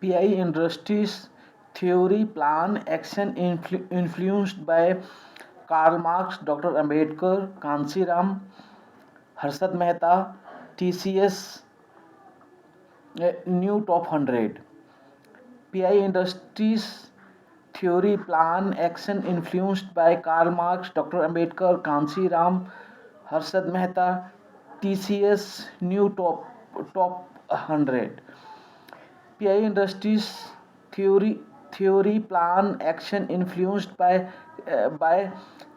PI Industries Theory, Plan, Action influenced by Karl Marx, Dr. Ambedkar, Kansi Ram, Harshad Mehta, TCS, New Top 100. PI Industries Theory, Plan, Action influenced by Karl Marx, Dr. Ambedkar, Kansi Ram, Harshad Mehta, TCS, New Top 100. PI Industries theory, plan, action influenced by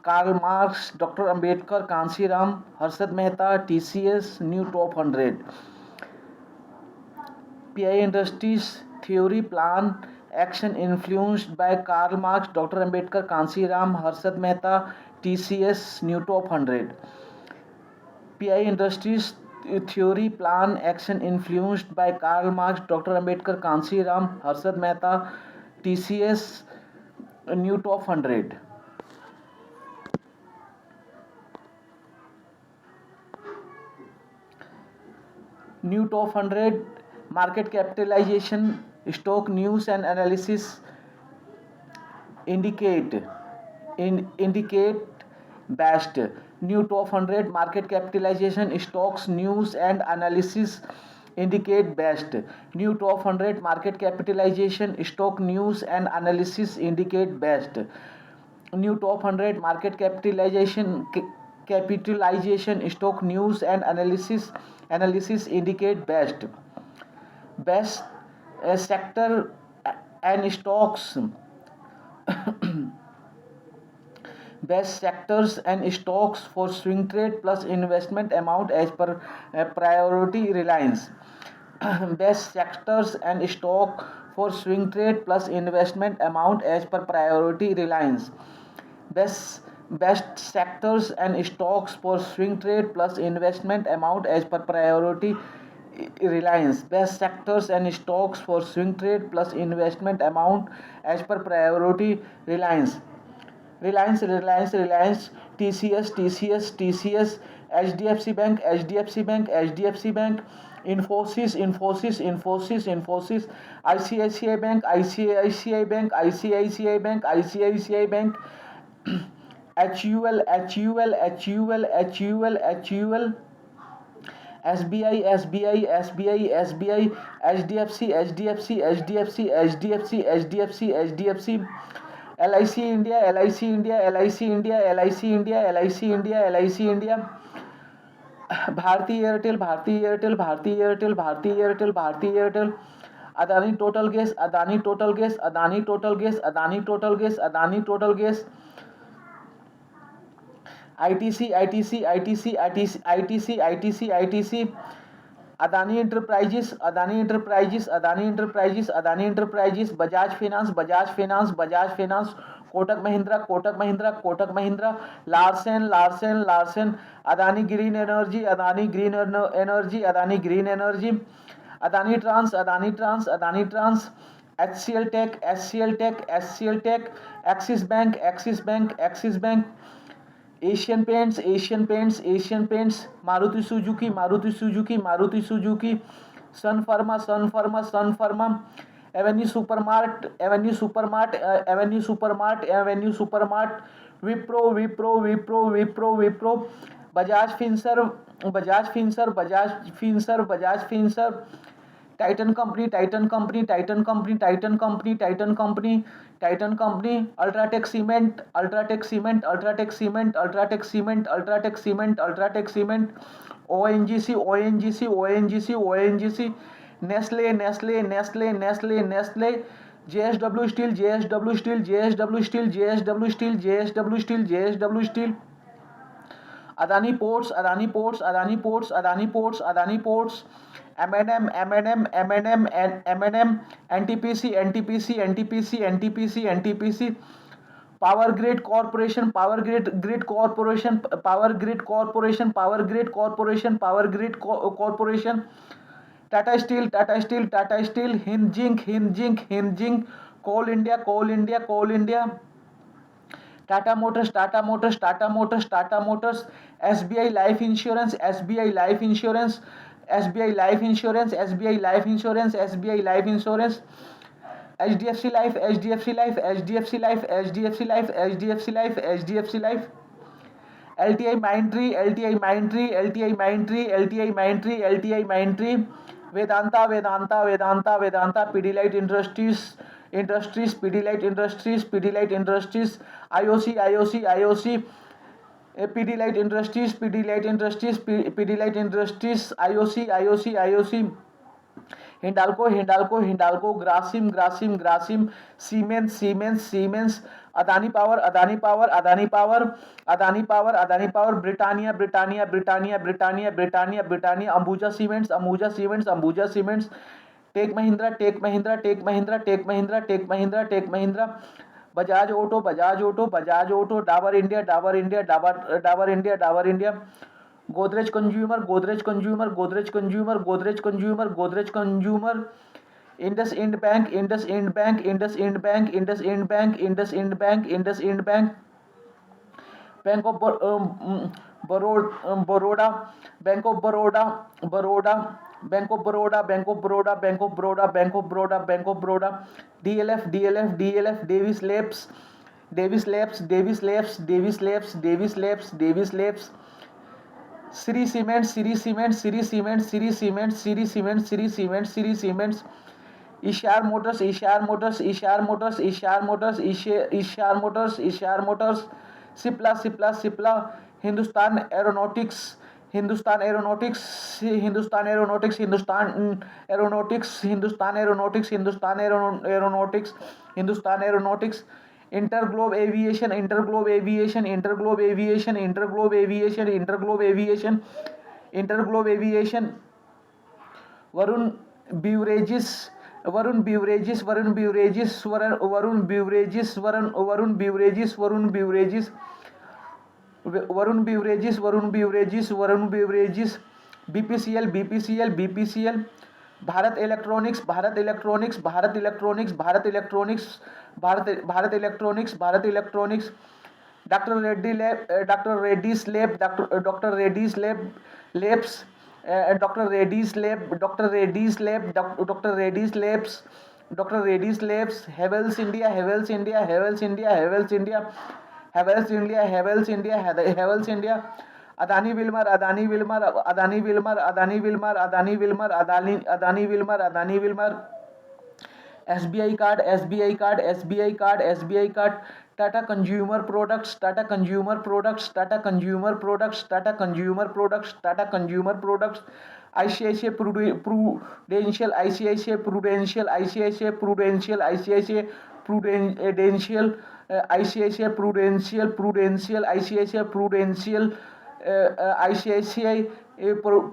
Karl Marx, Dr. Ambedkar, Kansi Ram, Harshad Mehta, TCS, New Top 100. PI Industries theory, plan, action influenced by Karl Marx, Dr. Ambedkar, Kansi Ram, Harshad Mehta, TCS, New Top 100. PI Industries theory, plan, action influenced by Karl Marx, Dr. Ambedkar, Kansi Ram, Harshad Mehta, TCS, New Top 100. New Top 100 market capitalization, stock news and analysis indicate indicate best. New Top 100 market capitalization, stocks news and analysis indicate best. New Top 100 market capitalization, stock news and analysis indicate best. New Top 100 market capitalization, stock news and analysis indicate best sector and stocks. Best sectors and stocks for swing trade plus investment amount as per priority Reliance. Best sectors and stock for swing trade plus investment amount as per priority Reliance. Best sectors and stocks for swing trade plus investment amount as per priority Reliance. Best sectors and stocks for swing trade plus investment amount as per priority Reliance, TCS, HDFC Bank, Infosys, ICICI Bank, HUL, SBI, HDFC, LIC India, Bharti Airtel, Adani Total Gas, ITC, Adani Enterprises, Bajaj Finance, Kotak Mahindra, Larsen, Adani Green Energy, Adani Trans, HCL Tech, Axis Bank, Asian Paints, Maruti Suzuki, Sun Pharma, Avenue Supermart, Wipro, Bajaj Finserv, Titan Company, Ultratech Cement, ONGC, Nestle, JSW Steel, Adani Ports, M&M, NTPC, Power Grid Corporation, Tata Steel, Hinjink, Coal India, Tata Motors, SBI Life Insurance, SBI Life Insurance, SBI Life Insurance, SBI Life Insurance, HDFC Life, HDFC Life, HDFC Life, HDFC Life, HDFC Life, HDFC Life, LTI Mindtree, LTI Mindtree, LTI Mindtree, LTI Mindtree, LTI Mindtree, Vedanta, Vedanta, Vedanta, Vedanta, Pidilite Industries, Industries, Pidilite Industries, Pidilite Industries, IOC, IOC, IOC, Pidilite Industries, Pidilite Industries, Pidilite Industries, IOC, IOC, IOC, Hindalco, Hindalco, Hindalco, Grasim, Grasim, Grasim, Siemens, Siemens, Siemens, Adani Power, Adani Power, Adani Power, Adani Power, Adani Power, Britannia, Britannia, Britannia, Britannia, Britannia, Britannia, Ambuja Cements, Ambuja Cements, Ambuja Cements, Tech Mahindra, Tech Mahindra, Tech Mahindra, Tech Mahindra, Tech Mahindra, Tech Mahindra, Bajaj Auto, Bajaj Auto, Bajaj Auto, Dabur India, Dabur India, Dabur India, Dabur India, Godrej Consumer, Godrej Consumer, Godrej Consumer, Godrej Consumer, Godrej Consumer, Indus Ind Bank, Indus Ind Bank, Indus Ind Bank, Indus Ind Bank, Indus Ind Bank, Indus Ind Bank, Bank of Baroda, Bank of Baroda, Baroda, Bank of Baroda, Bank of Baroda, Bank of Baroda, Bank of Baroda, Bank of Baroda, DLF, DLF, DLF, Davis Labs, Davis Labs, Davis Labs, Davis Labs, Davis Labs, Davis Labs, Siri Cement, Siri Cement, Siri Cement, Siri Cement, Siri Cement, Siri Cement, Siri Cements, Ishar Motors, Ishar Motors, Ishar Motors, Ishar Motors, Ishar Motors, Ishar Motors, Sipla, Sipla, Sipla, Hindustan Aeronautics, Hindustan Aeronautics, Hindustan Aeronautics, Hindustan Aeronautics, Hindustan Aeronautics, Hindustan Aeronautics, Hindustan Aeronautics, Interglobe Aviation, Interglobe Aviation, Interglobe Aviation, Interglobe Aviation, Interglobe Aviation, Interglobe Aviation, Varun Beverages, Varun Beverages, Varun Beverages, Varun Beverages, Varun Beverages, Varun Beverages, Varun Beverages, Varun Beverages, Varun Beverages, BPCL, BPCL, BPCL, Bharat Electronics, Bharat Electronics, Bharat Electronics, Bharat Electronics, Bharat Electronics, Bharat Electronics, Dr. Reddy Lab, Dr. Reddy's Lab, Dr. Reddy's Lab, Labs, Dr. Reddy's Lab, Dr. Reddy's Lab, Dr. Reddy's Labs, Dr. Reddy's Labs, Havels India, Havels India, Havels India, Havels India, Havels India, Havels India, Havels India, Adani Wilmar, Adani Wilmar, Adani Wilmar, Adani Wilmar, Adani Wilmar, Adani Wilmar, Adani Wilmar, SBI card, SBI card, SBI card, SBI card, Tata Consumer Products, Tata Consumer Products, Tata Consumer Products, Tata Consumer Products, Tata Consumer Products, ICICI Prudential, ICICI Prudential, ICICI Prudential, ICICI Prudential, ICICI Prudential, Prudential, ICICI Prudential, ICICI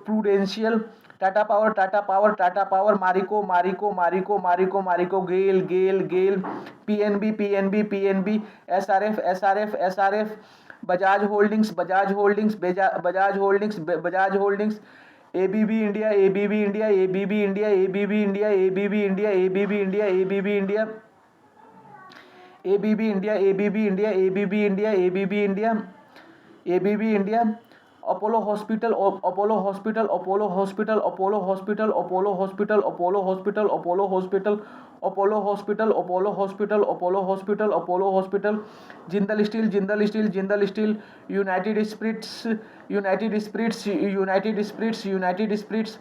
Prudential, Tata Power, Tata Power, Tata Power, Marico, Marico, Marico, Marico, Marico, Gale, Gale, Gale, PNB, PNB, PNB, SRF, SRF, SRF, Bajaj Holdings, Bajaj Holdings, Bajaj Holdings, Bajaj Holdings, ABB India, ABB India, ABB India, ABB India, ABB India, ABB India, ABB India, ABB India, ABB India, ABB India, ABB India, ABB India, Apollo Hospital, Apollo Hospital, Apollo Hospital, Apollo Hospital, Apollo Hospital, Apollo Hospital, Apollo Hospital, Apollo Hospital, Apollo Hospital, Apollo Hospital, Apollo Hospital, Jindal Steel, Jindal Steel, Jindal Steel, United Spirits, United Spirits, United Spirits, United Spirits,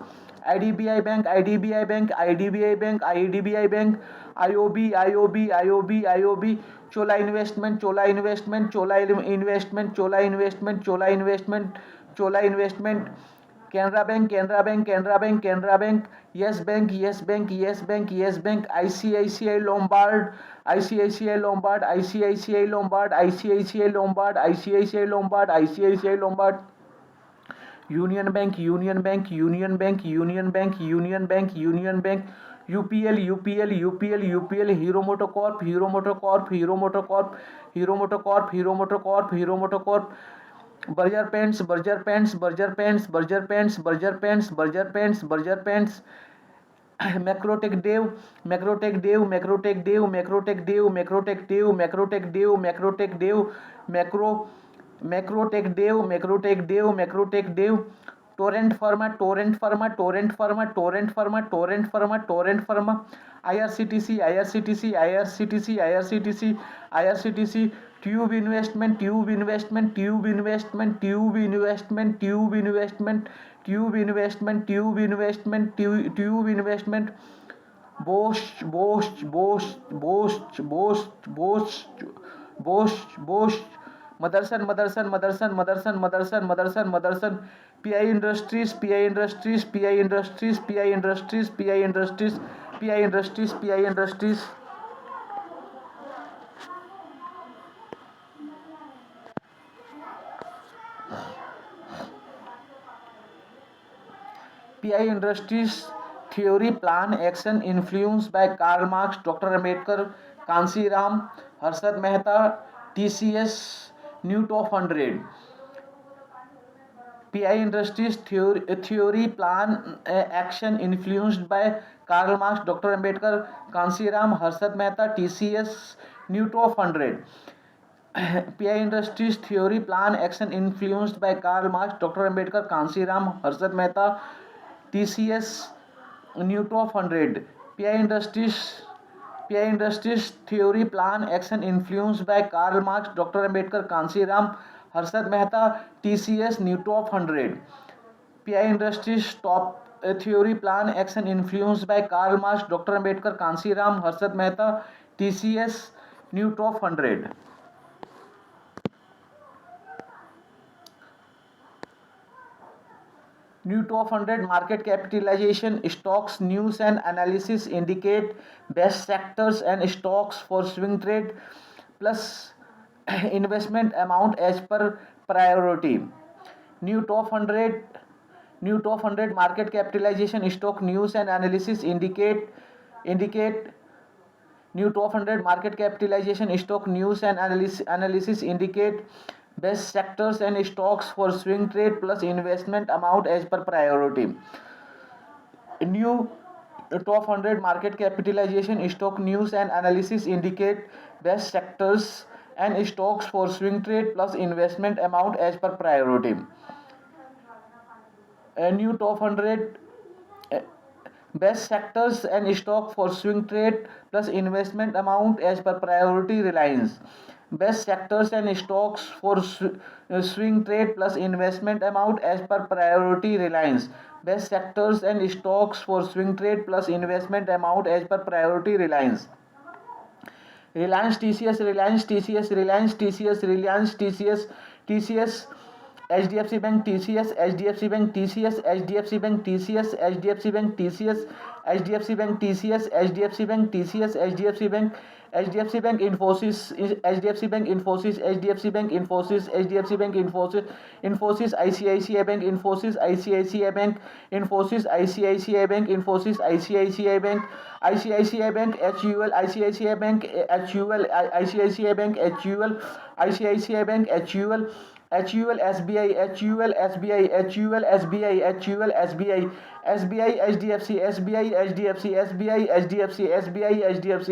IDBI Bank, IDBI Bank, IDBI Bank, IDBI Bank, IOB, IOB, IOB, IOB, Chola Investment, Chola Investment, Chola Investment, Chola Investment, Chola Investment, Chola Investment, Canara Bank, Canara Bank, Canara Bank, Canara Bank, Yes Bank, Yes Bank, Yes Bank, Yes Bank, ICICI Lombard, ICICI Lombard, ICICI Lombard, ICICI Lombard, ICICI Lombard, ICICI Lombard, Union Bank, Union Bank, Union Bank, Union Bank, Union Bank, Union Bank, UPL, UPL, UPL, UPL, Hero Motor Corp, Hero Motor Corp, Hero Motor Corp, Hero Motor Corp, Hero Motor Corp, Hero Motor Corp, Berger Pants, Berger Pants, Berger Pants, Berger Pants, Berger Pants, Berger Pants, Berger Pants, Macrotech Dev, Macrotech Dev, Macrotech Dev, Macrotech Dev, Macrotech Dev, Macrotech Dev, Macrotech Dev, Macro, Macrotech Dev, Macrotech Dev, Macrotech Dev, Torrent pharma, Torrent pharma, Torrent pharma, Torrent pharma, Torrent pharma, Torrent pharma, IRCTC, IRCTC, IRCTC, IRCTC, IRCTC, Tube Investment, tube Investment, tube Investment, tube Investment, tube Investment, tube Investment, tube Investment, tube Investment, Bosch Bose Bose Bose Bose Bose Bose Bosch, Motherson Motherson Motherson Motherson Motherson Motherson Motherson, PI Industries, PI Industries, PI Industries, PI Industries, PI Industries, PI Industries, PI Industries, PI Industries, theory, plan, action, influence by Karl Marx, doctor Ambedkar, Kanshiram, Harshad Mehta, TCS, newt of 100. PI Industries, theory, plan, action, influenced by Karl Marx, Dr. Ambedkar, Kansiram, Harshad Mehta, TCS, Newt of 100. PI Industries, theory, plan, action, influenced by Karl Marx, Dr. Ambedkar, Kansiram, Harshad Mehta, TCS, Newt of 100. PI Industries, theory, plan, action, influenced by Karl Marx, Dr. Ambedkar, Kansiram, Harshad Mehta, TCS, न्यूटो of 100. PI industries, top theory, plan, action, influence by Karl Marx, doctor Ambedkar, Kanshiram, Harshad Mehta, TCS, न्यूटो of 100. Newt of 100, market capitalization, stocks, news and analysis indicate best sectors and stocks for swing trade plus investment amount as per priority. Newt of 100, market capitalization, stock, news and analysis indicate Newt of 100, market capitalization, stock, news and analysis indicate best sectors and stocks for swing trade plus investment amount as per priority. Newt of 100, market capitalization, stock, news and analysis indicate best sectors and stocks for swing trade plus investment amount as per priority. Newt of 100, best sectors and stock for swing trade plus investment amount as per priority, Reliance. Best sectors and stocks for swing trade plus investment amount as per priority, Reliance. Best sectors and stocks for swing trade plus investment amount as per priority, Reliance. Reliance TCS, Reliance TCS, Reliance TCS, Reliance TCS, TCS, HDFC Bank TCS, HDFC Bank TCS, HDFC Bank TCS, HDFC Bank TCS, HDFC Bank TCS, HDFC Bank TCS, HDFC Bank, HDFC Bank Infosys, HDFC Bank Infosys, HDFC Bank Infosys, HDFC Bank Infosys, Infosys ICICI Bank, Infosys ICICI Bank, Infosys ICICI Bank, Infosys ICICI Bank, ICICI Bank, HUL, ICICI Bank, HUL, ICICI Bank, HUL, ICICI Bank, HUL, HUL SBI, HUL SBI, HUL SBI, HUL SBI, SBI HDFC, SBI HDFC, SBI HDFC, SBI HDFC,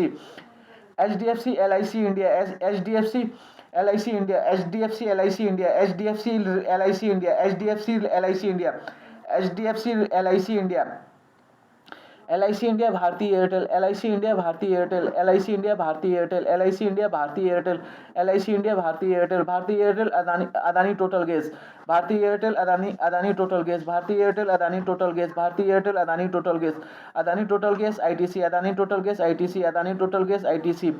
HDFC LIC India, HDFC LIC India, HDFC LIC India, HDFC LIC India, HDFC LIC India, HDFC LIC India, LIC India Bharti Airtel, LIC India Bharti Airtel, LIC India Bharti Airtel, LIC India Bharti Airtel, LIC India Bharti Airtel, Bharti Airtel Adani Total Gas, Bharti Airtel Adani Total Gas, Bharti Airtel Adani Total Gas, Bharti Airtel Adani Total Gas, Adani Total Gas ITC, Adani Total Gas ITC, Adani Total Gas ITC,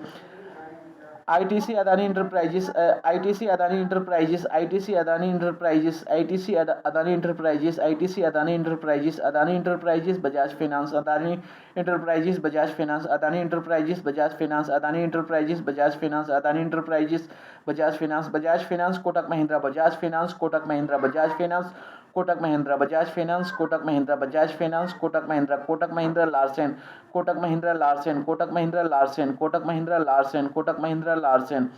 ITC Adani Enterprises, ITC Adani Enterprises, ITC Adani Enterprises, ITC Adani Enterprises, ITC Adani Enterprises, Adani Enterprises, Bajaj Finance, Adani Enterprises, Bajaj Finance, Adani Enterprises, Bajaj Finance, Adani Enterprises, Bajaj Finance, Adani Enterprises, Bajaj Finance, Bajaj Finance, Kotak Mahindra, Bajaj Finance, Kotak Mahindra, Bajaj Finance, Kotak Mahindra, Bajaj Finance, Kotak Mahindra, Bajaj Finance, Kotak Mahindra, Kotak Mahindra Larsen, Kotak Mahindra Larsen, Kotak Mahindra Larsen, Kotak Mahindra Larsen, Kotak Mahindra Larsen,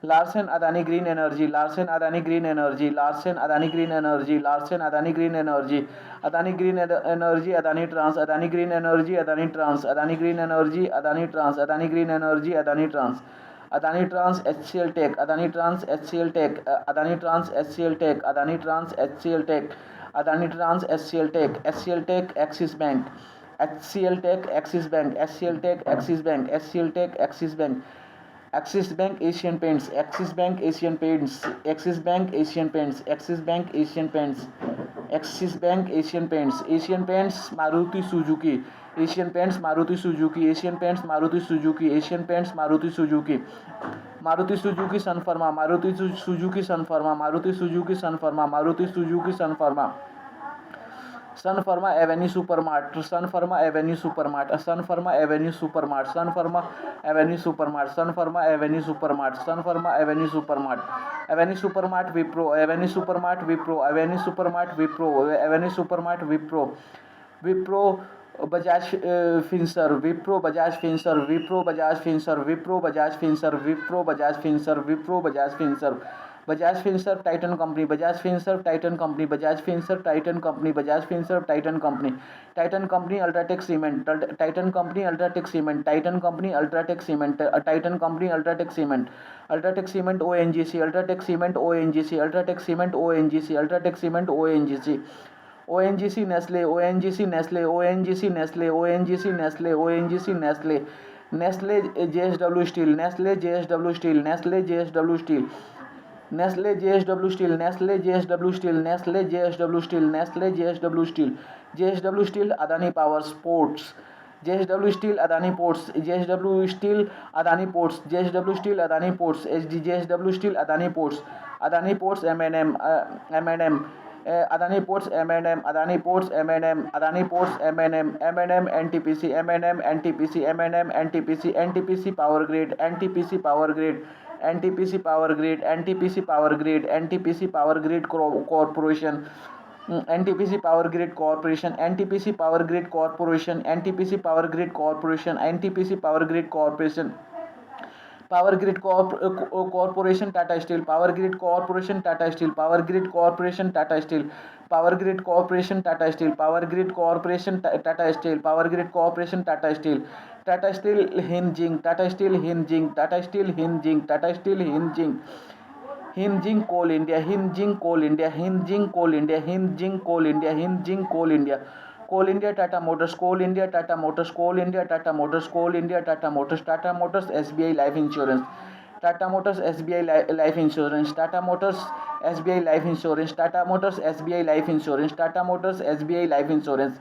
Larsen Adani Green Energy, Larsen Adani Green Energy, Larsen Adani Green Energy, Larsen Adani Green Energy, Adani Green Energy, Adani Trans, Adani Green Energy, Adani Trans, Adani Green Energy, Adani Trans, Adani Green Energy, Adani Trans, Adani Trans HCL Tech, Adani Trans HCL Tech, Adani Trans HCL Tech, Adani Trans HCL Tech, Adani Trans, HCL Tech, Axis Bank, HCL Tech, Axis Bank, HCL Tech, Axis Bank, HCL Tech, Axis Bank, Axis Bank, Asian Paints, Axis Bank, Asian Paints, Axis Bank, Asian Paints, Axis Bank, Asian Paints, Axis Bank, Asian Paints, Asian Paints, Maruti Suzuki, Asian Paints, Maruti Suzuki, Asian Paints, Maruti Suzuki, Asian Paints, Maruti Suzuki, Maruti Suzuki Sun Pharma, Maruti Suzuki Sun Pharma, Maruti Suzuki Sun Pharma, Maruti Suzuki Sun Pharma, Sun Pharma Avenue Supermart, Sun Pharma Avenue Supermart, Sun Pharma Avenue Supermart, Sun Pharma Avenue Supermart, Sun Pharma Avenue Supermart, Sun Pharma Avenue Supermart, Avenue Supermart Wipro, Avenue Supermart Wipro, Avenue Supermart Wipro, Avenue Supermart Wipro, Wipro Bajaj Finserv, Wipro Bajaj Finserv, Wipro Bajaj Finserv, Wipro Bajaj Finserv, Wipro Bajaj Finserv, Wipro Bajaj Finserv, Bajaj Finserv Titan Company, Bajaj Finserv Titan Company, Bajaj Finserv Titan Company, Bajaj Finserv Titan Company, Titan Company Ultratech Cement, Titan Company Ultratech Cement, Titan Company Ultratech Cement, Titan Company Ultratech Cement, Ultratech Cement ONGC, Ultratech Cement ONGC, Ultratech Cement ONGC, Ultratech Cement ONGC, ONGC Nestle, ONGC Nestle, ONGC Nestle, ONGC Nestle, ONGC Nestle, Nestle JSW Steel, Nestle JSW Steel, Nestle JSW Steel, Nestle JSW Steel, Nestle JSW Steel, Nestle JSW Steel, Nestle JSW Steel, JSW Steel Adani Power Sports, JSW Steel Adani Ports, JSW Steel Adani Ports, JSW Steel Adani Ports, JSW Steel Adani Ports, Adani Ports M&M, M&M, Adani Ports M&M, Adani Ports M&M, Adani Ports M&M, M&M NTPC, M&M NTPC, M&M NTPC, NTPC Power Grid, NTPC Power Grid, NTPC Power Grid, NTPC Power Grid, NTPC Power Grid Corporation, NTPC Power Grid Corporation, NTPC Power Grid Corporation, NTPC Power Grid Corporation, NTPC Power Grid Corporation, Power Grid Corporation Tata Steel, Power Grid Corporation Tata Steel, Power Grid Corporation Tata Steel, Power Grid Corporation Tata Steel, Power Grid Corporation Tata Steel, Power Grid Corporation Tata Steel, Tata Steel Hinging, Tata Steel Hinging, Tata Steel Hinging, Tata Steel Hinging, Hinging Coal India, Hinging Coal India, Hinging Coal India, Hinging Coal India, Hinging Coal India, Coal India Tata Motors, Coal India Tata Motors, Coal India Tata Motors, Coal India Tata Motors, Tata Motors SBI Life Insurance, Tata Motors SBI Life Insurance, Tata Motors SBI Life Insurance, Tata Motors SBI Life Insurance, Tata Motors SBI Life Insurance,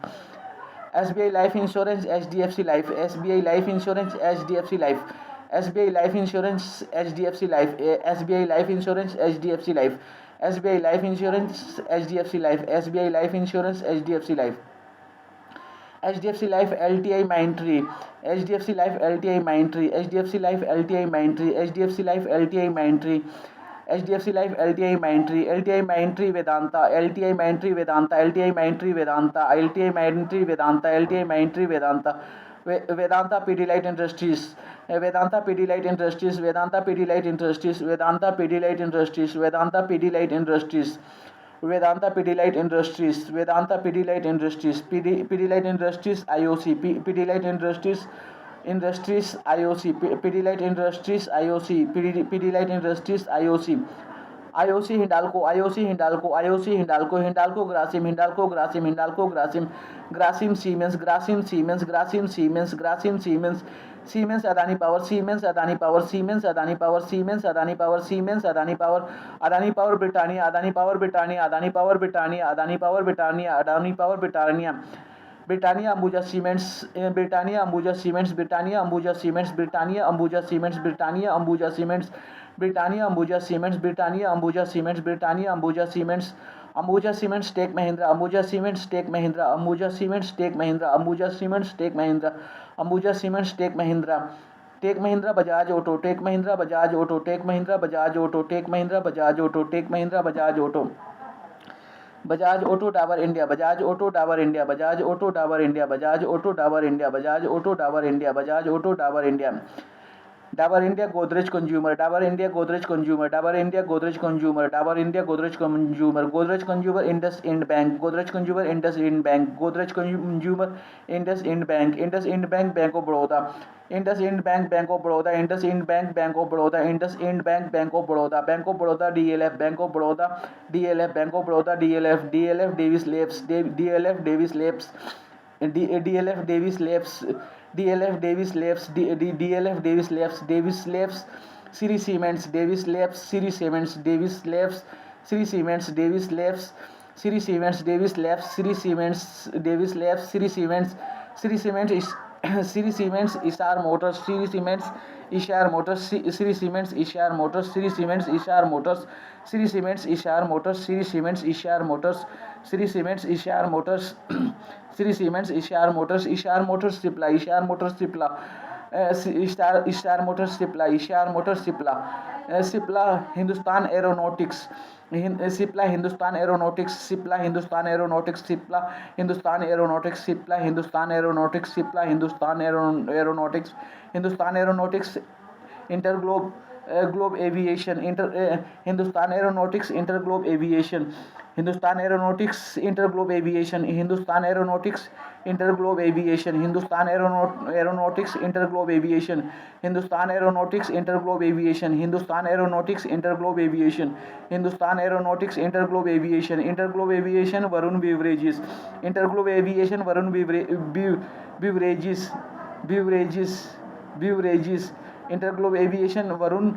SBI Life Insurance, HDFC Life, SBI Life Insurance, HDFC Life, SBI Life Insurance, HDFC Life, SBI Life Insurance, HDFC Life, SBI Life Insurance, HDFC Life, SBI Life Insurance, HDFC Life, HDFC Life LTI Mindtree, HDFC Life LTI Mindtree, HDFC Life LTI Mindtree, HDFC Life LTI Mindtree, HDFC Life LTI Mindtree, LTI Mindtree Vedanta, LTI Mindtree Vedanta, LTI Mindtree Vedanta, LTI Mindtree Vedanta, LTI Mindtree Vedanta, Vedanta Pidilite Industries, Vedanta Pidilite Industries, Vedanta Pidilite Industries, Vedanta Pidilite Industries, Vedanta Pidilite Industries, Vedanta Pidilite Industries, Vedanta Pidilite Industries, Pidilite Industries IOC, Pidilite Industries IOC, Pidilite Industries IOC, Pidilite Industries IOC, IOC Hindalco, IOC Hindalco, IOC Hindalco, Hindalco Grasim, Hindalco Grasim, Hindalco Grasim, Grasim Siemens, Grasim Siemens, Grasim Siemens, Grasim Siemens, Siemens Adani Power, Siemens Adani Power, Siemens Adani Power, Siemens Adani Power, Siemens Adani Power, Adani Power Britannia, Adani Power Britannia, Adani Power Britannia, Adani Power Britannia, Adani Power Britannia, Britannia Ambuja Cements, Britannia Ambuja Cements, Britannia Ambuja Cements, Britannia Ambuja Cements, Britannia Ambuja Cements, Britannia Ambuja Cements, Britannia Ambuja Cements, Britannia Ambuja Cements, Ambuja Cements Tech Mahindra, Ambuja Cements Tech Mahindra, Ambuja Cements Tech Mahindra, Ambuja Cements Tech Mahindra, Ambuja Cements Tech Mahindra, Tech Mahindra Bajaj Auto, Tech Mahindra Bajaj Auto, Tech Mahindra Bajaj Auto, Tech Mahindra Bajaj Auto, Tech Mahindra Bajaj Auto, Bajaj Auto Tower India, Bajaj Auto Tower India, Bajaj Auto Tower India, Bajaj Auto Tower India, Bajaj Auto Tower India, Bajaj Auto Tower India, Dabur India Godrej Consumer, Dabur India Godrej Consumer, Dabur India Godrej Consumer, Dabur India Godrej Consumer, Godrej Consumer IndusInd Bank, Godrej Consumer IndusInd Bank, Godrej Consumer IndusInd Bank, IndusInd Bank Bank of Baroda, IndusInd Bank Bank of Baroda, IndusInd Bank Bank of Baroda, IndusInd Bank Bank of Baroda, Bank of Baroda DLF, Bank of Baroda DLF, Bank of Baroda DLF, DLF Davis Labs, DLF Davis Labs, DLF Davis Labs, DLF Davis Labs, DLF Davis Labs, Davis Labs, Siri Siemens, Davis Labs, Siri Siemens, Davis Labs, Siri Siemens, Davis Labs, Siri Siemens, Davis Labs, Siri Siemens, Davis Labs, Siri Siemens, Siri Siemens is Siri Siemens, Ishar Motors, Siri Siemens, Ishar Motors, Siri Siemens, Ishar Motors, Siri Siemens, Ishar Motors, Siri Siemens, Ishar Motors, Siri Siemens, Ishar Motors, Siri Siemens, Ishar Motors, Siri Siemens, Ishar Motors, Ishar Motors Tripla, Ishar Motors Tripla, Ishar Motors Tripla, Ishar Motors Tripla, Sipla Hindustan Aeronautics, Sipla Hindustan Aeronautics, Sipla Hindustan Aeronautics, Sipla Hindustan Aeronautics, Sipla Hindustan Aeronautics, Sipla Hindustan Aeronautics, Hindustan Aeronautics, Interglobe Globe Aviation, Hindustan Aeronautics, Interglobe Aviation, Hindustan Aeronautics, Interglobe Aviation, Hindustan Aeronautics, Interglobe Aviation, Hindustan Aeronautics, Interglobe Aviation, Hindustan Aeronautics, Interglobe Aviation, Hindustan Aeronautics, Interglobe Aviation, Hindustan Aeronautics, Interglobe Aviation, Interglobe Aviation, Varun Beverages, Interglobe Aviation, Varun Beverages, Beverages, Beverages, Interglobe Aviation, Varun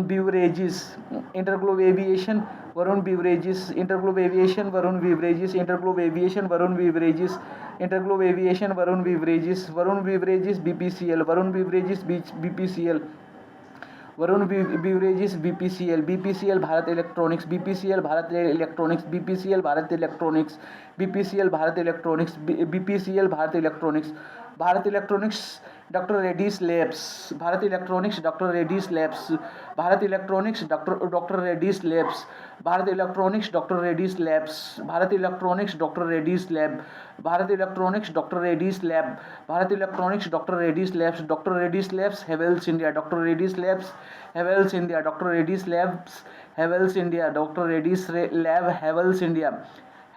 Beverages, Interglobe Aviation, Varun Beverages, Interglobe Aviation, Varun Beverages, Interglobe Aviation, Varun Beverages, Interglobe Aviation, Varun Beverages, Varun Beverages, BPCL, Varun Beverages, BPCL, Varun beverages BPCL, BPCL Bharat electronics, BPCL Bharat electronics, BPCL Bharat electronics, BPCL Bharat electronics, BPCL Bharat electronics, Bharat electronics doctor Reddy's labs, Bharat electronics doctor Reddy's labs, Bharat electronics doctor Reddy's labs, Bharat electronics doctor Reddy's labs, Bharat electronics doctor Reddy's lab, Bharat electronics doctor Reddy's lab, Bharat electronics doctor Reddy's labs, doctor Reddy's labs Havells India, doctor Reddy's labs Havells India, doctor Reddy's labs Havells India, doctor Reddy's lab Havells India,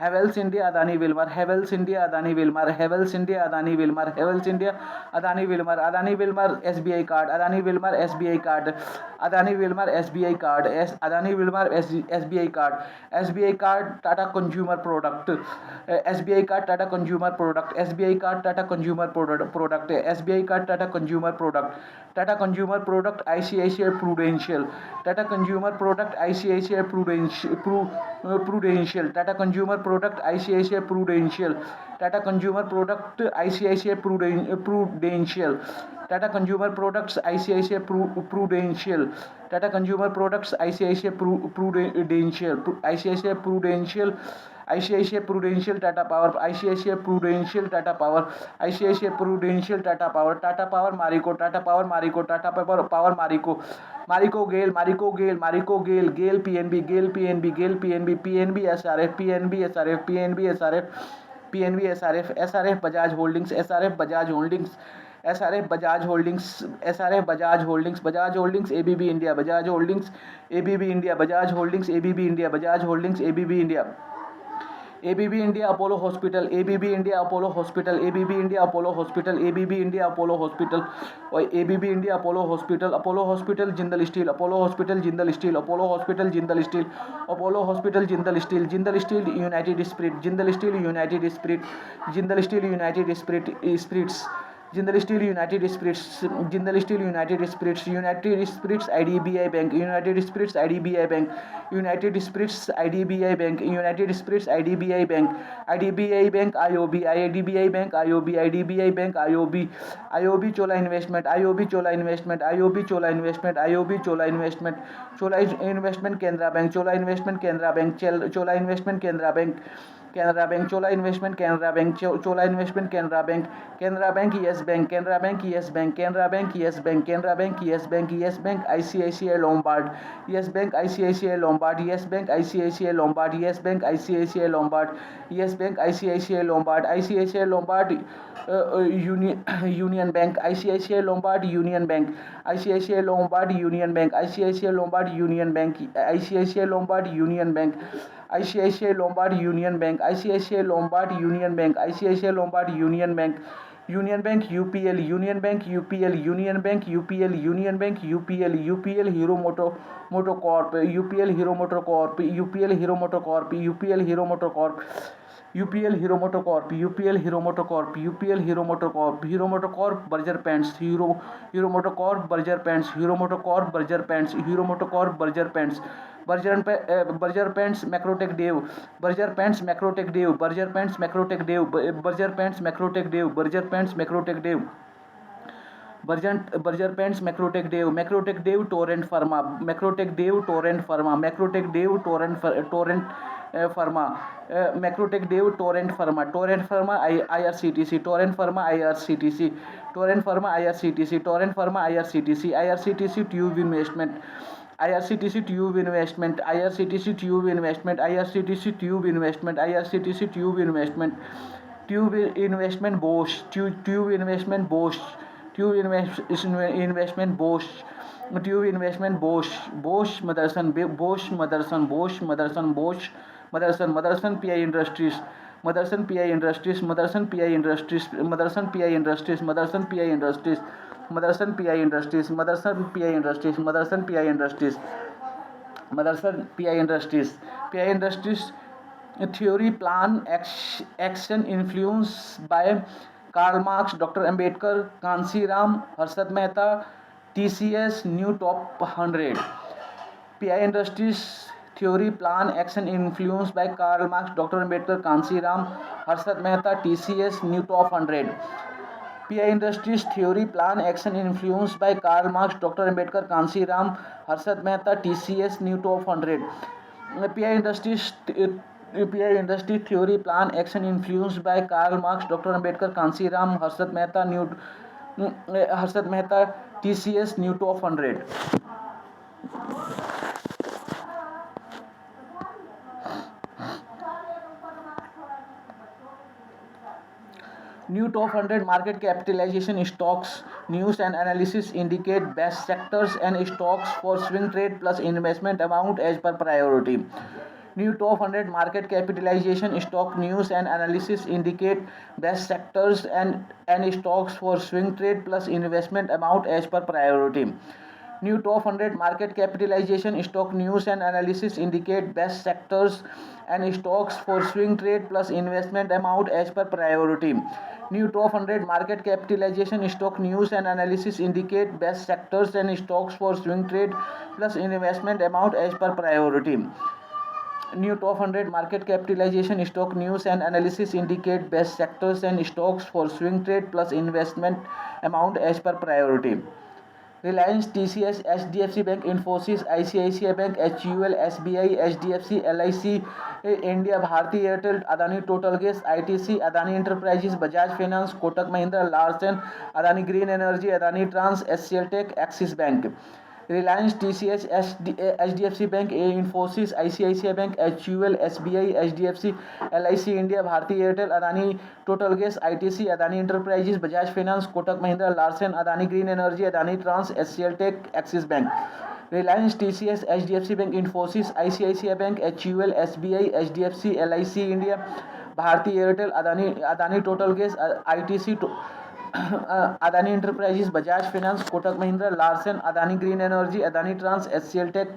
Havells India Adani Wilmar, Havells India Adani Wilmar, Havells India Adani Wilmar, Havells India Adani Wilmar, Adani Wilmar SBI card, Adani Wilmar SBI card, Adani Wilmar SBI card, Adani Wilmar SBI card, SBI card Tata Consumer Product, SBI card Tata Consumer Product, SBI card Tata Consumer Product, SBI card Tata Consumer Product, Tata Consumer Product ICICI Prudential, Tata Consumer Product ICICI Prudential, Tata Consumer Product ICICI Prudential, Tata Consumer Product ICICI Prudential, Tata Consumer Products ICICI Prudential, Tata Consumer Products ICICI Prudential, ICICI Prudential, ICICI Prudential Tata Power, ICICI Prudential Tata Power, ICICI Prudential Tata Power, Tata Power Marico, Tata Power Marico, Tata Power Marico, Marico Gale, Marico Gale, Marico Gale, Gale PNB, Gale PNB, Gale PNB, PNB SRF, PNB SRF, PNB SRF, PNB SRF, SRF Bajaj Holdings, SRF Bajaj Holdings, SRF Bajaj Holdings, SRF Bajaj Holdings, Bajaj Holdings, ABB India, Bajaj Holdings, ABB India, Bajaj Holdings, ABB India, Bajaj Holdings, ABB India, ABB India Apollo Hospital, ABB India Apollo Hospital, ABB India Apollo Hospital, ABB India Apollo Hospital, or ABB India Apollo Hospital, Apollo Hospital Jindal Steel, Apollo Hospital Jindal Steel, Apollo Hospital Jindal Steel, Apollo Hospital Jindal Steel, Jindal Steel United Spirit, Jindal Steel United Spirit, Jindal Steel United Spirit, Spirits, Jindal Steel United Spirits, Jindal Steel United Spirits, United Spirits IDBI Bank, United Spirits IDBI Bank, United Spirits IDBI Bank, United Spirits IDBI Bank, IDBI Bank IOB, IDBI Bank IOB, IDBI Bank IOB, IOB Chola Investment, IOB Chola Investment, IOB Chola Investment, IOB Chola Investment, Chola Investment Canara Bank, Chola Investment Canara Bank, Chola Investment Canara Bank, Canara bank, Chola investment, Canara bank, Chola investment, Canara bank, Canara bank, Yes bank, Canara bank, Yes bank, Canara bank, Yes bank, Canara bank, Yes bank, Yes Bank, ICICI Lombard, yes Bank, ICICI Lombard, yes Bank, ICICI Lombard, yes Bank, ICICI Lombard, yes Bank, ICICI Lombard, ICICI Lombard, union Bank, ICICI Lombard, union Bank, ICICI Lombard, union Bank, ICICI Lombard, union Bank, ICICI Lombard, union Bank, ICICI Lombard, union Bank, ICICI Lombard, union Bank, ICICI Lombard, union Bank, Union bank, UPL, Union bank, UPL, Union bank, UPL, Union bank, UPL, UPL Hero MotoCorp, UPL Hero Motor Corp, UPL Hero MotoCorp, UPL Hero MotoCorp, UPL Hero MotoCorp, UPL Hero MotoCorp, UPL Hero MotoCorp, Hero MotoCorp, Berger Paints, Hero MotoCorp, Berger Paints, Hero MotoCorp, Berger Paints, Hero MotoCorp, Berger Paints, Berger paints, Macrotech Dev, Berger paints, Macrotech Dev, Berger paints, Macrotech Dev, Berger paints, Macrotech Dev, Berger paints, Macrotech Dev, Berger paints, Macrotech Dev, Macrotech Dave, Torrent Pharma, Macrotech Dave, Torrent Pharma, Macrotech Dave, Torrent Pharma, Macrotech Dave, Torrent Pharma, Torrent pharma, IRCTC, Torrent pharma, IRCTC, Torrent pharma, IRCTC, Torrent pharma, IRCTC, IRCTC Tube Investment, IRCTC Tube Investment, IRCTC Tube Investment, IRCTC Tube Investment, IRCTC Tube Investment, tube Investment Bosch, Tube Investment Bosch, Tube Investment Bosch, Tube Investment Bosch, Bosch Motherson, Bosch Motherson, Bosch Motherson, Bosch Motherson, Motherson PI Industries, Motherson PI Industries, Motherson PI Industries, Motherson PI Industries, Motherson PI Industries, Motherson PI Industries, Motherson PI Industries, Motherson PI Industries, Motherson PI Industries, PI Industries, theory plan action influence by Karl Marx, doctor Ambedkar, Kanshiram, Harshad Mehta, TCS, new top 100, PI Industries, theory plan action influence by Karl Marx, doctor Ambedkar, Kanshiram, Harshad Mehta, TCS, new top 100, PI Industries, theory plan action influence by Karl Marx, doctor Ambedkar, Kanshiram, Harshad Mehta, TCS, new top 100, PI Industries, PI Industry theory plan action influence by Karl Marx, doctor Ambedkar, Kanshiram, Harshad Mehta, TCS, new top 100, New top 100 market capitalization stocks news and analysis indicate best sectors and stocks for swing trade plus investment amount as per priority. New top 100 market capitalization stock news and analysis indicate best sectors and stocks for swing trade plus investment amount as per priority. New top 100 market capitalization stock news and analysis indicate best sectors and stocks for swing trade plus investment amount as per priority. New top 100 market capitalization stock news and analysis indicate best sectors and stocks for swing trade plus investment amount as per priority. New top 100 market capitalization stock news and analysis indicate best sectors and stocks for swing trade plus investment amount as per priority. Reliance, TCS, HDFC Bank, Infosys, ICICI Bank, HUL, SBI, HDFC, LIC, India, Bharti Airtel, Adani Total Gas, ITC, Adani Enterprises, Bajaj Finance, Kotak Mahindra, Larsen, Adani Green Energy, Adani Trans, SCL Tech, Axis Bank. Reliance, TCS, HDFC Bank, Infosys, ICICI Bank, HUL, SBI, HDFC, LIC India, Bharti Airtel, Adani Total Gas, ITC, Adani Enterprises, Bajaj Finance, Kotak Mahindra, Larsen, Adani Green Energy, Adani Trans, SCL Tech, Axis Bank. Reliance, TCS, HDFC Bank, Infosys, ICICI Bank, HUL, SBI, HDFC, LIC India, Bharti Airtel, Adani Total Gas, ITC, Adani Enterprises, Bajaj Finance, Kotak Mahindra, Larsen, Adani Green Energy, Adani Trans, SCL Tech,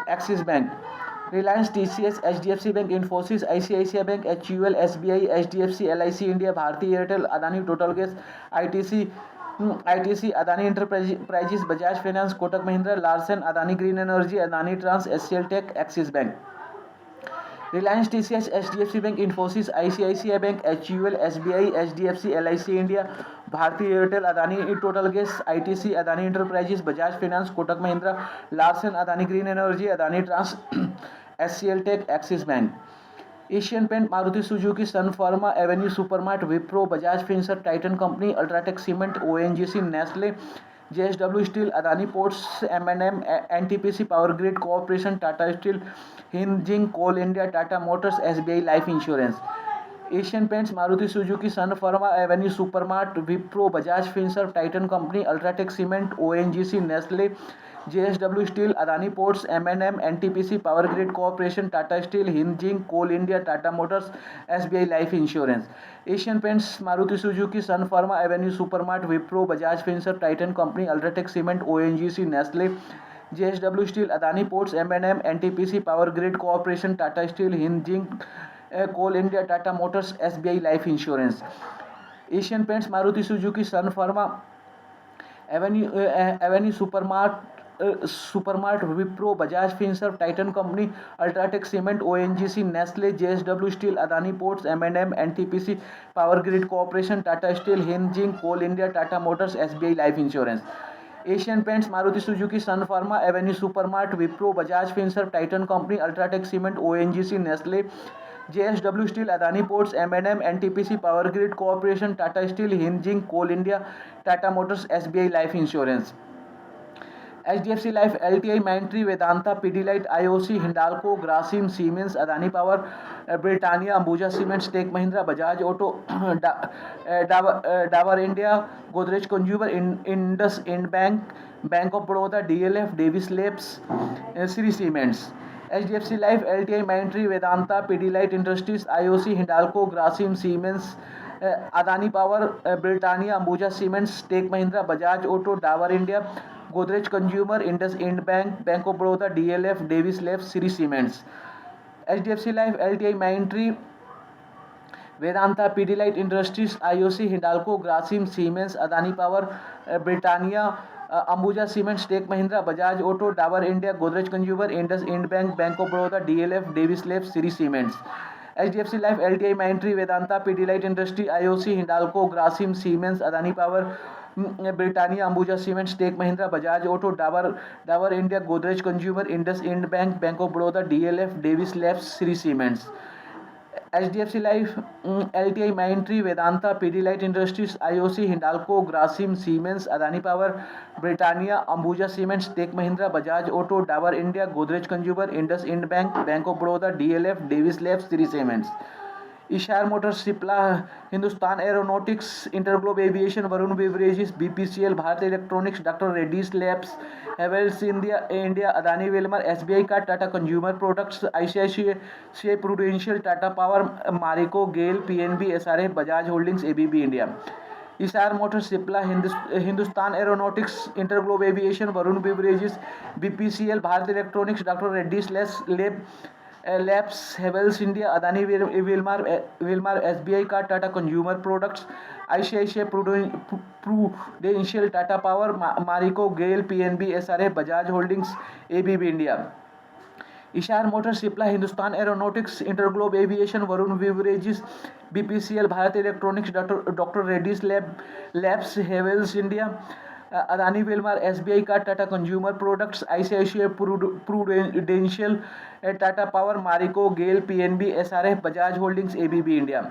Axis Bank. Reliance, TCS, HDFC Bank, Infosys, ICICI Bank, HUL, SBI, HDFC, LIC India, Bharti Airtel, Adani Total Gas, ITC, Adani Enterprises, Bajaj Finance, Kotak Mahindra, Larsen, Adani Green Energy, Adani Trans, SCL Tech, Axis Bank. Reliance, TCS, HDFC Bank, Infosys, ICICI Bank, HUL, SBI, HDFC, LIC India, Bharti Airtel, Adani Total Gas, ITC, Adani Enterprises, Bajaj Finance, Kotak Mahindra, Larsen, Adani Green Energy, Adani Trans, SCL Tech, Axis Bank. Asian paint, Maruti Suzuki, sun pharma, Avenue supermart, Wipro, Bajaj Finserv, Titan company, UltraTech cement, ONGC, Nestle, JSW steel, Adani ports, MNM, NTPC power grid corporation, Tata steel, हिंजिंग coal India, Tata motors, SBI life insurance. Asian paints, Maruti Suzuki, सन pharma, Avenue supermart, Wipro, Bajaj Finserv, Titan company, UltraTech cement, ONGC, Nestle, JSW steel, Adani ports, MNM, NTPC power grid corporation, Tata steel, हिंजिंग coal India, Tata motors, SBI life insurance. Asian paints, Maruti Suzuki, सन pharma, Avenue supermart, Wipro, Bajaj Finserv, Titan company, UltraTech cement, ONGC, Nestle, JSW steel, Adani ports, MNM, NTPC power grid corporation, Tata steel, हिंजिंग coal India, Tata motors, SBI life insurance. Asian paints, Maruti Suzuki, सन pharma, Avenue supermart, Wipro, Bajaj Finserv, Titan company, UltraTech cement, ONGC, Nestle, JSW steel, Adani ports, MNM, NTPC power grid corporation, Tata steel, हिंजिंग coal India, Tata motors, SBI life insurance. Asian paints, Maruti Suzuki, सन pharma, Avenue supermart, Wipro, Bajaj Finserv, Titan company, UltraTech cement, ONGC, Nestle, JSW steel, Adani ports, MNM, NTPC power grid corporation, Tata steel, हिंजिंग coal India, Tata motors, SBI life insurance. HDFC life, LTI, Mindtree, Vedanta, Pidilite, IOC, Hindalco, Grasim, Siemens, Adani power, Britannia, Ambuja cements, take Mahindra, Bajaj auto, Dabur India, Godrej consumer, Indus end bank, bank of Baroda, DLF, Divi's labs, Shree cements. HDFC life, LTI, Mindtree, Vedanta, Pidilite industries, IOC, Hindalco, Grasim, Siemens, Adani power, Britannia, Ambuja cements, take Mahindra, Bajaj auto, Dabur India, Godrej consumer, Indus end bank, bank of Baroda, DLF, Divi's labs, Shree cements. HDFC life, LTI, Mindtree, Vedanta, Pidilite industries, IOC, Hindalco, Grasim, Siemens, Adani power, Britannia, Ambuja cements, take Mahindra, Bajaj auto, Dabur India, Godrej consumer, Indus end bank, bank of Baroda, DLF, Divi's labs, Shree cements. HDFC life, LTI, Mindtree, Vedanta, Pidilite industry, IOC, Hindalco, Grasim, Siemens, Adani power, Britannia, Ambuja cements, take Mahindra, Bajaj auto, Dabur India, Godrej consumer, Indus end bank, bank of Baroda, DLF, Divi's labs, Shree cements. HDFC life, LTI, Mindtree, Vedanta, Pidilite industries, IOC, Hindalco, Grasim, Siemens, Adani power, Britannia, Ambuja cements, take Mahindra, Bajaj auto, Dabur India, Godrej consumer, Indus end bank, bank of Baroda, DLF, Divi's labs, Shree cements. Eicher motors, Cipla, Hindustan aeronautics, InterGlobe aviation, Varun beverages, BPCL, Bharat electronics, doctor Reddy's labs, Havells India, Adani Wilmar, SBI का, Tata consumer products, ICICI prudential, Tata power, Marico, GAIL, PNB, SRF, Bajaj holdings, ABB India. Eicher motors, Cipla, Hindustan aeronautics, InterGlobe aviation, Varun beverages, BPCL, Bharat electronics, doctor Reddy's labs, Havells India, Adani Wilmar, SBI का, Tata consumer products, ICICI prudential, Tata power, Marico, GAIL, PNB, SRF, Bajaj holdings, ABB India. Eicher motors, Cipla, Hindustan aeronautics, InterGlobe aviation, Varun beverages, BPCL, Bharat electronics, doctor Reddy's labs, Havells India, Adani Wilmar, SBI का, Tata consumer products, ICICI prudential, Tata power, Marico, GAIL, PNB, SRF, Bajaj holdings, ABB India.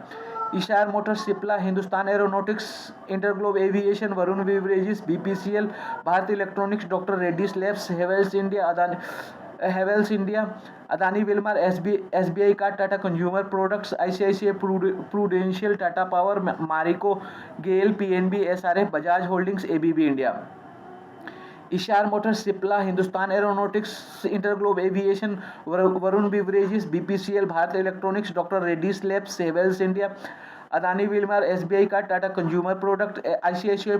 Eicher motors, Cipla, Hindustan aeronautics, InterGlobe aviation, Varun beverages, BPCL, Bharat electronics, doctor Reddy's labs, Havells India, Adani Wilmar, SBI का, Tata consumer products, ICICI prudential, Tata power, Marico, GAIL, PNB, SRF, Bajaj holdings, ABB India. Eicher motors, Cipla, Hindustan aeronautics, InterGlobe aviation, Varun beverages, BPCL, Bharat electronics, doctor Reddy's labs, Havells India, Adani Wilmar, SBI का, Tata consumer product, ICICI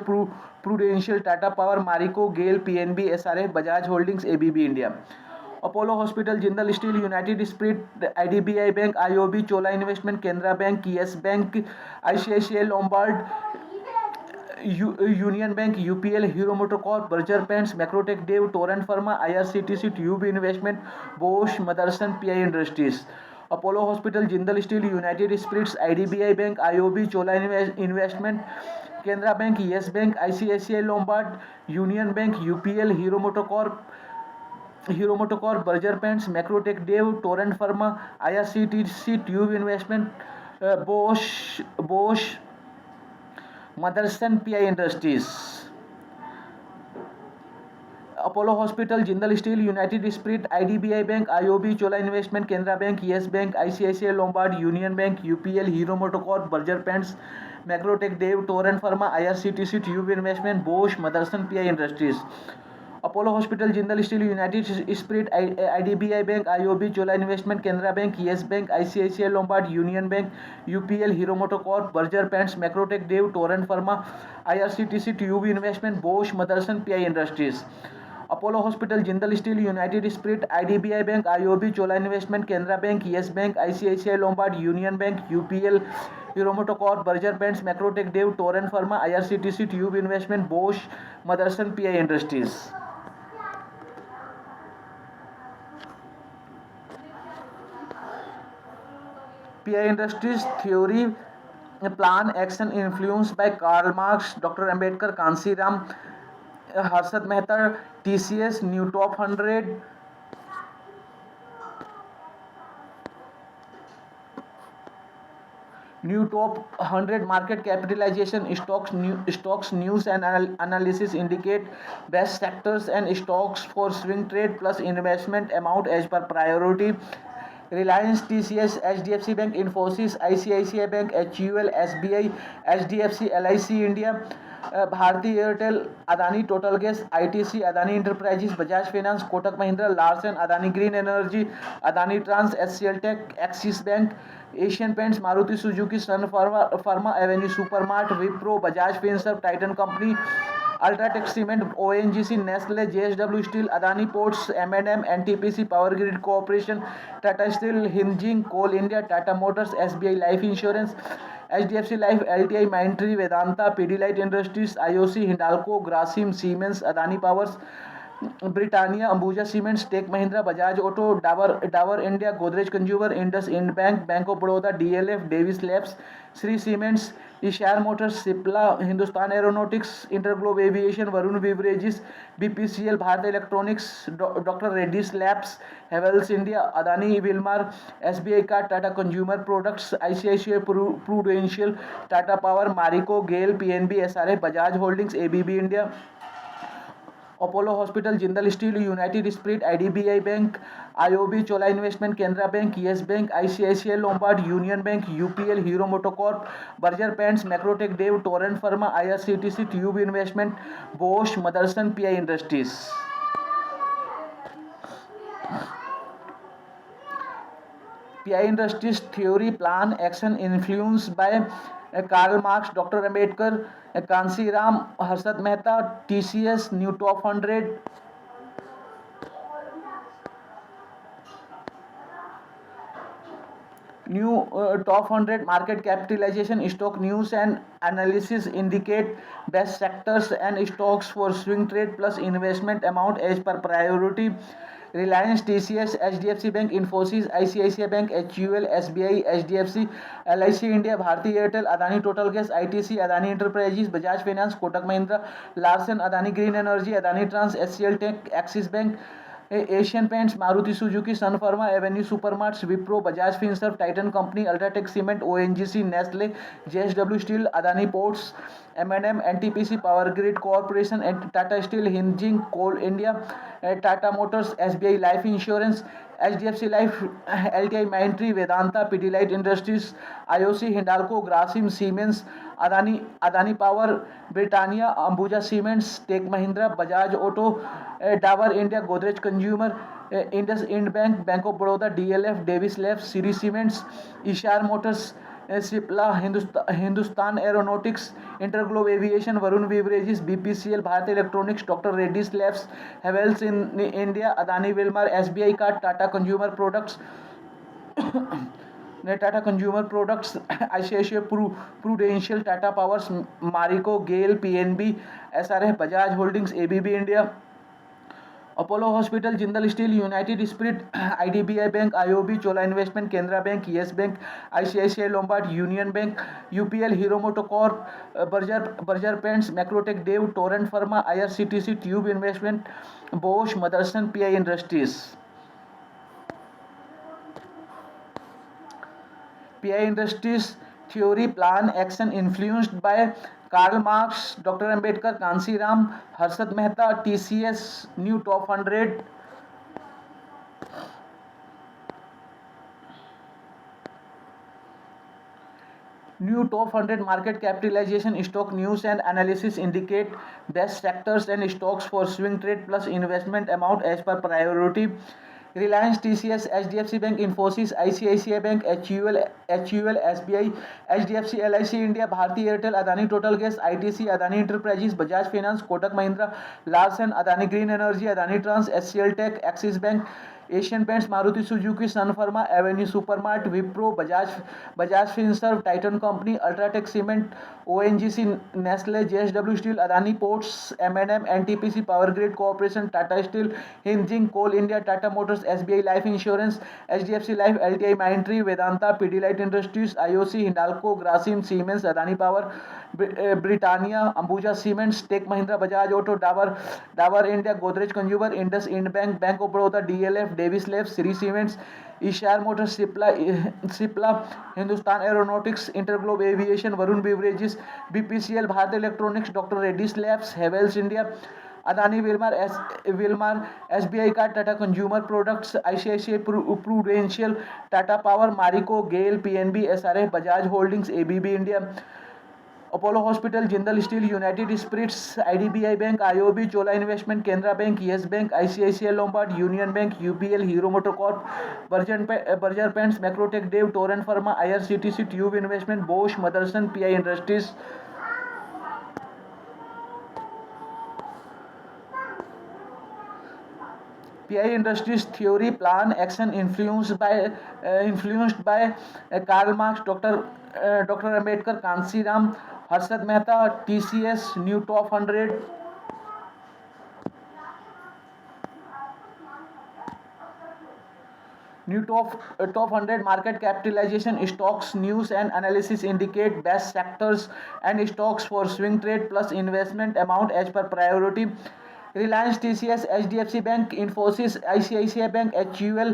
prudential, Tata power, Marico, GAIL, PNB, SRF, Bajaj holdings, ABB India. Apollo hospital, Jindal steel, United spirit, IDBI bank, IOB, Chola investment, Canara bank, yes bank, ICICI Lombard, union bank, UPL, hero MotoCorp, Berger paints, Macrotech Dave, Torrent pharma, IRCTC, Tube Investment, Bosch, Motherson, PI Industries. Apollo hospital, Jindal steel, United spirits, IDBI bank, IOB, Chola investment, Canara bank, yes bank, ICICI Lombard, union bank, UPL, hero MotoCorp, Hero MotoCorp, Berger paints, Macrotech, Dave, Torrent pharma, IRCTC Tube Investment, Bosch Motherson, PI Industries, Apollo hospital, Jindal steel, United spirit, IDBI bank, IOB, Chola investment, Canara bank, yes bank, ICICI Lombard, union bank, UPL, hero MotoCorp, Berger paints, Macrotech, Dave, Torrent pharma, IRCTC Tube Investment, Bosch Motherson, PI Industries, Apollo hospital, Jindal steel, United spirit, IDBI bank, IOB, Chola investment, Canara bank, yes bank, ICICI Lombard, union bank, UPL, hero MotoCorp, Berger paints, Macrotech, Dave, Torrent pharma, IRCTC Tube Investment, Bosch Motherson, PI Industries, Apollo hospital, Jindal steel, United spirit, IDBI bank, IOB, Chola investment, Canara bank, yes bank, ICICI Lombard, union bank, UPL, hero MotoCorp, Berger paints, Macrotech, Dave, Torrent pharma, IRCTC Tube Investment, Bosch Motherson, PI Industries. PI Industries theory, plan, action influence by Karl Marx, doctor Ambedkar, Kanshiram, Harshad Mehta, TCS, new top 100, new top 100 market capitalisation, stocks news and analysis indicate best sectors and stocks for swing trade plus investment amount as per priority. Reliance, TCS, HDFC Bank, Infosys, ICICI Bank, HUL, SBI, HDFC, LIC India, Bharti Airtel, Adani total gas, ITC, Adani enterprises, Bajaj finance, Kotak Mahindra, Larsen, Adani green energy, Adani trans, HCL tech, axis bank, Asian paints, Maruti Suzuki, sun pharma, Avenue supermart, Wipro, Bajaj Finserv, Titan company, UltraTech cement, ONGC, Nestle, JSW steel, Adani ports, MNM, NTPC, power grid corporation, Tata steel, हिंजिंग coal India, Tata motors, SBI life insurance, HDFC life, LTI, Mindtree, Vedanta, Pidilite industries, IOC, Hindalco, Grasim, Siemens, Adani powers, Britannia, Ambuja cements, take Mahindra, Bajaj auto, Dabur India, Godrej consumer, Indus end bank, bank of Baroda, DLF, Divi's labs, Shree cements, Eicher motors, Cipla, Hindustan aeronautics, InterGlobe aviation, Varun beverages, BPCL, Bharat electronics, doctor Reddy's labs, Havells India, Adani Wilmar, SBI card, Tata consumer products, ICICI prudential, Tata power, Marico, GAIL, PNB, SRF, Bajaj holdings, ABB India, Apollo hospital, Jindal steel, United spirit, IDBI bank, IOB, Chola investment, Canara bank, yes bank, ICICI Lombard, union bank, UPL, hero MotoCorp, Berger paints, Macrotech, Dave, Torrent pharma, IRCTC Tube Investment, Bosch Motherson, PI Industries. PI Industries theory, plan, action influence by Karl Marx, doctor Ambedkar, Kanshiram, Harshad Mehta, TCS, new top 100, new top 100 market capitalization, stock news and analysis indicate best sectors and stocks for swing trade plus investment amount as per priority. Reliance, TCS, HDFC Bank, Infosys, ICICI Bank, HUL, SBI, HDFC, LIC India, Bharti Airtel, Adani Total Gas, ITC, Adani Enterprises, Bajaj Finance, Kotak Mahindra, Larsen, Adani Green Energy, Adani Trans, HCL Tech, Axis Bank, Asian paints, Maruti Suzuki, sun pharma, avenue supermarts, Wipro, Bajaj Finserv, Titan company, UltraTech cement, ONGC, Nestle, JSW steel, Adani ports, MNM, NTPC, power grid corporation, Tata steel, हिंजिंग coal India, Tata motors, SBI life insurance, HDFC life, LTI Mindtree, Vedanta, Pidilite industries, IOC, Hindalco, Grasim, Siemens, Adani power, Britannia, Ambuja cements, take Mahindra, Bajaj auto, Dabur India, Godrej consumer, Indus end bank, bank of Baroda, DLF, Divi's labs, Shree cements, Eicher motors, Cipla, Hindustan aeronautics, InterGlobe aviation, Varun beverages, BPCL, Bharat electronics, doctor Reddy's labs, Havells in India, Adani Wilmar, SBI card, Tata consumer products, Tata consumer products, ICICI prudential, Tata powers, Marico, GAIL, PNB, SRF, Bajaj holdings, ABB India, Apollo hospital, Jindal steel, United spirit, IDBI bank, IOB, Chola investment, Canara bank, yes bank, ICICI Lombard, union bank, UPL, hero MotoCorp, Berger paints, Macrotech, Dave, Torrent pharma, IRCTC, Tube Investment, Bosch, Motherson, PI Industries. PI Industries theory, plan, action influenced by Karl Marx, doctor Ambedkar, Kanshiram, Harshad Mehta, TCS, new top 100। New top 100 market capitalization stock news and analysis indicate best sectors and stocks for swing trade plus investment amount as per priority. Reliance, TCS, HDFC Bank, Infosys, ICICI Bank, HUL, SBI, HDFC, LIC India, Bharti Airtel, Adani Total Gas, ITC, Adani Enterprises, Bajaj Finance, Kotak Mahindra, Larsen, Adani Green Energy, Adani Trans, SCL Tech, Axis Bank, Asian paints, Maruti Suzuki, sun pharma, avenue supermart, Wipro, Bajaj Finserv, Titan company, UltraTech cement, ONGC, Nestle, JSW steel, Adani ports, MNM, NTPC, power grid corporation, Tata steel, हिंजिंग coal India, Tata motors, SBI life insurance, HDFC life, LTI Mindtree, Vedanta, Pidilite industries, IOC, Hindalco, Grasim, Siemens, Adani power, Britannia, Ambuja cements, take Mahindra, Bajaj auto, Dabur India, Godrej consumer, Indus end bank, bank of Baroda, DLF, Divi's labs, Shree cements, Eicher motors, Cipla, Hindustan aeronautics, InterGlobe aviation, Varun beverages, BPCL, Bharat electronics, doctor Reddy's labs, Havells India, Adani Wilmar, SBI card, Tata consumer products, ICICI prudential, Tata power, Marico, GAIL, PNB, SRF, Bajaj holdings, ABB India, Apollo hospital, Jindal steel, United spirits, IDBI bank, IOB, Chola investment, Canara bank, yes bank, ICICI Lombard, union bank, UPL, hero MotoCorp, Berger paints, Macrotech, Dave, Torrent pharma, IRCTC, Tube Investment, Bosch, Motherson, PI industries. PI Industries theory, plan, action influenced by Karl Marx, Dr. Ambedkar, Kansiram, Harshad Mehta, TCS, New Top 100. New top 100 market capitalization stocks news and analysis indicate best sectors and stocks for swing trade plus investment amount as per priority. Reliance, TCS, HDFC Bank, Infosys, ICICI Bank, HUL,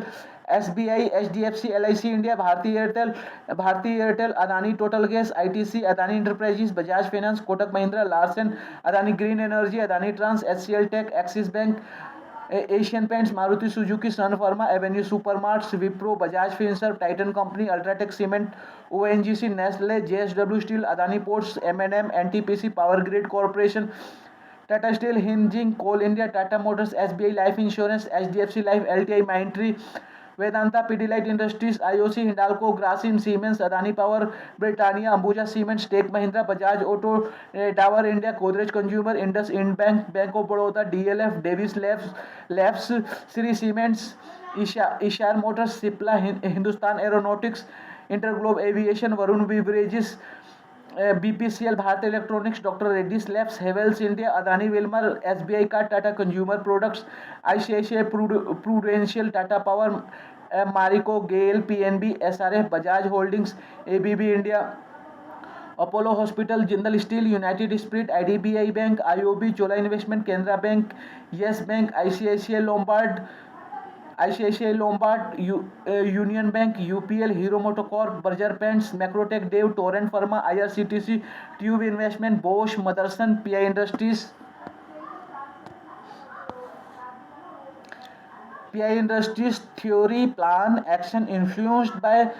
SBI, HDFC, LIC India, Bharti Airtel, Adani Total Gas, ITC, Adani Enterprises, Bajaj Finance, Kotak Mahindra, Larsen, Adani Green Energy, Adani Trans, HCL Tech, Axis Bank, Asian paints, Maruti Suzuki, sun pharma, avenue supermarts, Wipro, Bajaj Finserv, Titan company, UltraTech cement, ONGC, Nestle, JSW steel, Adani ports, MNM, NTPC, power grid corporation, Tata steel, हिंजिंग coal India, Tata motors, SBI life insurance, HDFC life, LTI Mindtree, Vedanta, Pidilite industries, IOC, Hindalco, Grasim, Siemens, Adani power, Britannia, Ambuja cements, take Mahindra, Bajaj auto, Dabur India, Godrej consumer, Indus end bank, bank of Baroda, DLF, Divi's labs, Shree cements, Eicher motors, Cipla, Hindustan aeronautics, InterGlobe aviation, Varun beverages, BPCL, Bharat electronics, doctor Reddy's labs, Havells India, Adani Wilmar, SBI card, Tata consumer products, ICICI prudential, Tata power, Marico, GAIL, PNB, SRF, Bajaj holdings, ABB India, Apollo hospital, Jindal steel, United spirit, IDBI bank, IOB, Chola investment, Canara bank, yes bank, ICICI Lombard, union bank, UPL, hero MotoCorp, Berger paints, Macrotech, Dave, Torrent pharma, IRCTC, Tube Investment, Bosch, Motherson, PI industries. PI Industries theory, plan, action influenced by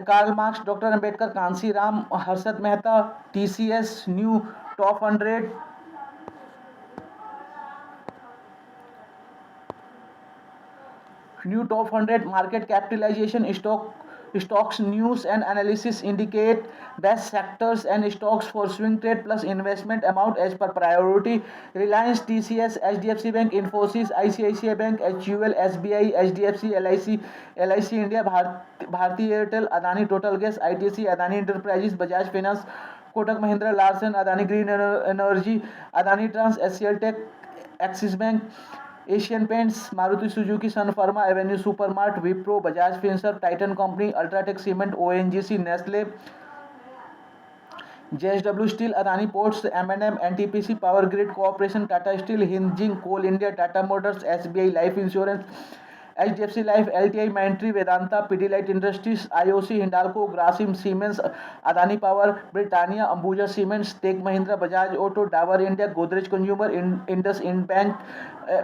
Karl Marx, Dr. Ambedkar, Kansiram, Harshad Mehta, TCS, New Top 100. New top 100 market capitalization stocks news and analysis indicate best sectors and stocks for swing trade plus investment amount as per priority. Reliance, TCS, HDFC Bank, Infosys, ICICI Bank, HUL, SBI, HDFC, LIC India, Bharti Airtel, Adani Total Gas, ITC, Adani Enterprises, Bajaj Finance, Kotak Mahindra, Larsen, Adani Green Energy, Adani Trans, SCL Tech, Axis Bank, Asian paints, Maruti Suzuki, sun pharma, Avenue supermart, Wipro, Bajaj Finserv, Titan company, UltraTech cement, ONGC, Nestle, JSW steel, Adani ports, एम&एम, NTPC, power grid corporation, Tata steel, हिंजिंग coal India, Tata motors, SBI life insurance, HDFC life, LTI Mindtree, Vedanta, Pidilite industries, IOC, Hindalco, Grasim, Siemens, Adani power, Britannia, Ambuja cements, take Mahindra, Bajaj auto, Dabur India, Godrej consumer, Indus end bank,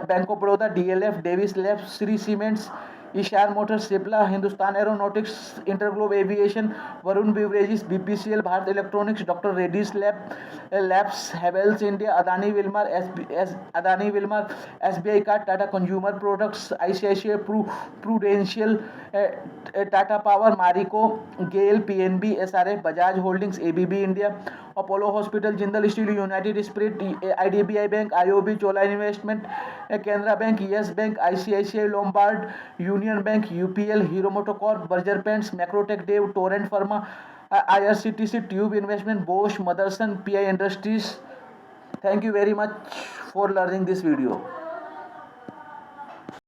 bank of Baroda, DLF, Divi's labs, Shree Cements, ईशान Motors, Cipla, Hindustan aeronautics, InterGlobe aviation, Varun beverages, BPCL, Bharat electronics, doctor Reddy's labs, Havells India, Adani Wilmar, SBI card, Tata consumer products, ICICI prudential, Tata power, Marico, GAIL, PNB, SRF, Bajaj holdings, ABB India, Apollo hospital, Jindal steel, United spirit, IDBI bank, IOB, Chola investment, Canara Bank, Yes Bank, ICICI Lombard, union bank, UPL, hero MotoCorp, Berger paints, Macrotech, Dave, Torrent pharma, IRCTC, Tube Investment, Bosch, Motherson, PI industries. Thank you very much for learning this video.